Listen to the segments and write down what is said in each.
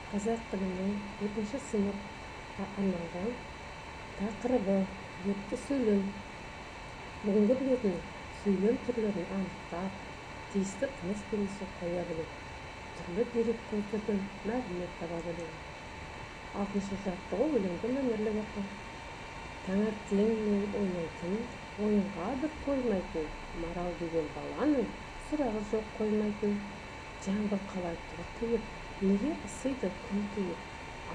Қазақ тілінің 2 сыныпқа арналған тақырыбы епті сөйлем. Бүгінгі білетін сөйлем түрлерін анықтап, тиісті тыныс белгісі қоя білу, түрлі дерек көздерден мәлімет таба білу. 6-шы жаттығу өлеңді мәнерлеп оқу. Таңертеңмен ойнайтын, ойынға бір қоймайтын, марал деген баланың сұрағы жоқ қоймайтын. Жаңбыр қалай тұрқиып, неге ысиды күн тиіп,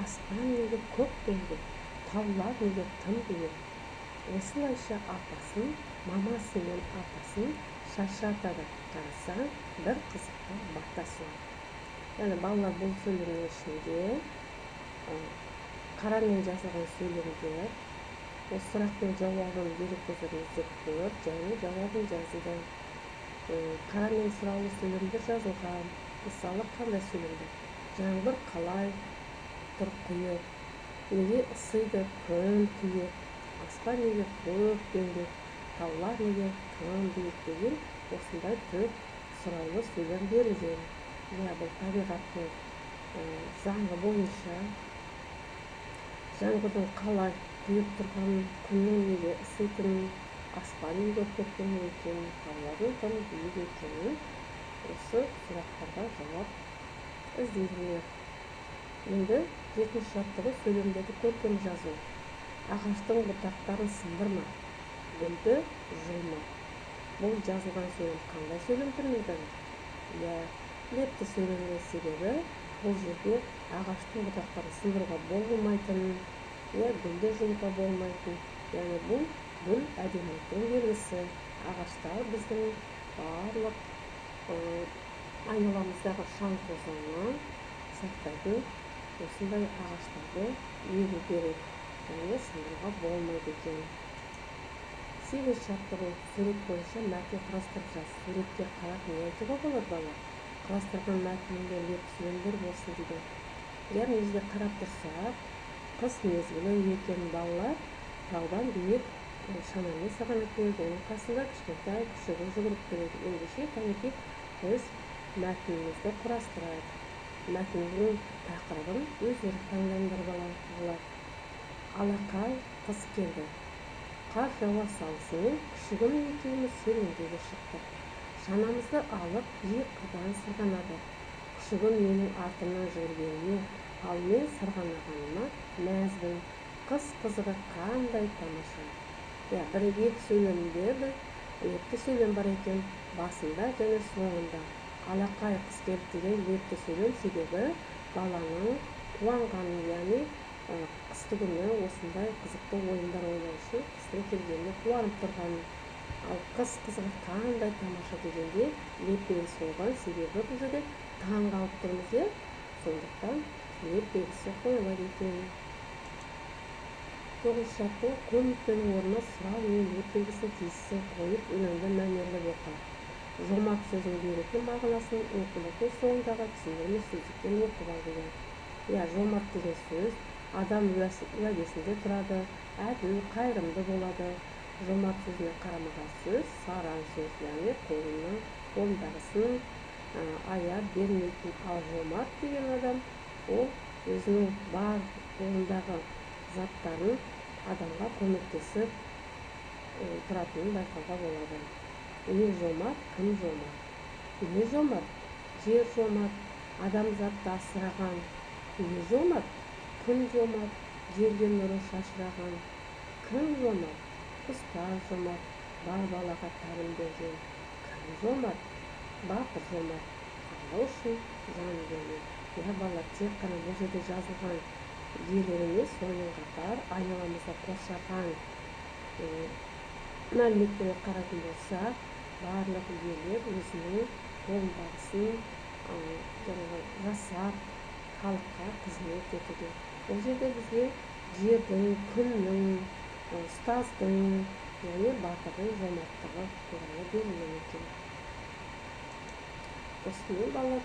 аспан неге көк белгіп, таулар неге тым биік. Осылайша апасын, мамасы мен апасын шаршатады, қарасаң бір қызыққа батасың. Яғни балалар бұл сөйлемнің ішінде қарамен жазылған сөйлемдер, осы сұрақ пен жауабын дерек көздерін іздеп көріп, және жауабын жазды. Қарамен сұраулы сөйлемдер жазылған. Мысалы, қандай сөйлемдер? Жаңбыр қалай тұрқиып, неге ысиды күн тиіп, аспан неге көк белгіп, таулар неге тым биік деген осындай төрт сұраулы сөйлем берілген. Бұл табиғаттың заңы бойынша жаңбырдың қалай құйып тұрғанын, күннің неге ыситынын, аспан неге көктем екенін, таулардың тым биік екенін осы сұрақтарға жауап іздейміз. Енді 7-ші жаттығу сөйлемдерді көркем жазу. Ағаштың бұтақтарын сындырма, гүлді жұлма. Бұл жазылған сөйлем қандай сөйлем түрінен? Лепті сөйлемнің себебі бұл жерде ағаштың бұтақтарын сындыруға болмайтын, гүлді жұлуға болмайтын. Яғни бұл гүл әдеміліктің белгісі. Ағаштар біздің барлық айналамыздағы шаң тозаңнан сақтайтын осындай ағаштарды егу керек, және сындыруға болмайды екен. 8-ші жаттығу сурет бойынша мәтін құрастырып жаз. Суретке қарап не айтуға болады бала? Құрастырған мәтінінде лепті сөйлемдер болсын дейді. Яғни бізде қарап тұрсақ, қыс мезгілі екен, балалар таудан биік шанамен сырғанап келді. Оның қасында кішкентай күшігін жүгіріп келеді. Ендеше кәнекей біз мәтінімізді құрастырайық. Мәтіннің тақырыбын өздері таңдаңдар балалар. Алақай қыс келді. Қар жауа салысымен күшігім екеуміз серуендеуге шықтық. Шанамызды алып қырдан сырғанады. Күшігім менің артымнан жүгіргеніне, ал мен сырғанағаныма мәзбін. Қыс қызығы қандай тамаша. Екі сөйлемде лепті сөйлем бар екен, басында және соңында. Алақай қыс келді деген лепті сөйлем себебі баланың қуанғанын, яғни қыстыгүні осындай қызықты ойындар ойнау үшін қыстың келгеніне қуанып тұрғанын. Ал қыс қызығы қандай тамаша дегенде леп белгісі қойған, себебі бұл жерде таң қалып тұрмыз, сондықтан леп белгісі қойылады екен. 9-шы жаттығу көмекпенің орнына сұрау мен леп белгісін тиісті қойып өлеңді мәнерлеп оқы. Жомарт сөзінің беретін мағынасын оқулықтың соңындағы түсіндірме сөздіктен оқып ал деген. Жомарт деген сөз адам уәдесінде тұрады, әділ, қайырымды болады. Жомарт сөзіне қарамаған сөз сараң сөз, яғни қолындағысын аяп бермейтін. Ал жомарт деген адам ол өзінің бар қолындағы заттарын адамға көмектесіп тұратынын байқауға болады. Не жомарт, кім жомарт? Не жомарт? Жер жомарт, адамзатты асыраған. Не жомарт? Күн жомарт, жерге нұры шашыраған. Кім жомарт? Құстар жомарт, бар балаға тәлім берген. Кім жомарт? Батыр жомарт, алла үшін жан берген. Балалар, тек қана бұл жерде жазылған иелер емес, сонымен қатар айналамызда қоршаған мәліметтерге қарайтын болсақ, барлық иелер өзінің қолындағысын жасап, халыққа қызмет етуде. Бұл жерде бізге жердің, күннің, ұстаздың, яғни батырдың жомарттығы туралы берілген екен. Осымен балалар